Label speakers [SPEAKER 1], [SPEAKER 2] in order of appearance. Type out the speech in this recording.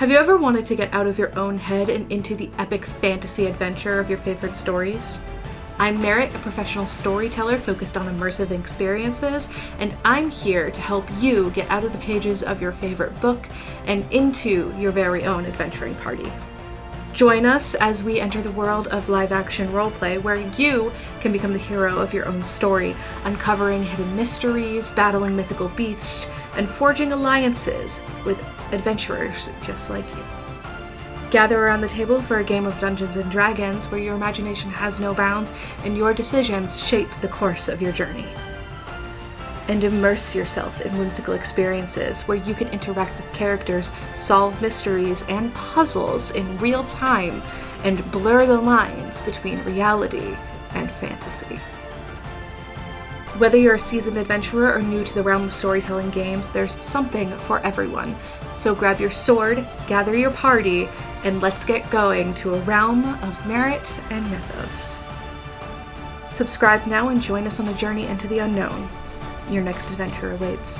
[SPEAKER 1] Have you ever wanted to get out of your own head and into the epic fantasy adventure of your favorite stories? I'm Merritt, a professional storyteller focused on immersive experiences, and I'm here to help you get out of the pages of your favorite book and into your very own adventuring party. Join us as we enter the world of live-action roleplay, where you can become the hero of your own story, uncovering hidden mysteries, battling mythical beasts, and forging alliances with adventurers just like you. Gather around the table for a game of Dungeons & Dragons where your imagination has no bounds and your decisions shape the course of your journey. And immerse yourself in whimsical experiences where you can interact with characters, solve mysteries and puzzles in real time, and blur the lines between reality and fantasy. Whether you're a seasoned adventurer or new to the realm of storytelling games, there's something for everyone. So grab your sword, gather your party, and let's get going to a realm of merit and mythos. Subscribe now and join us on the journey into the unknown. Your next adventure awaits.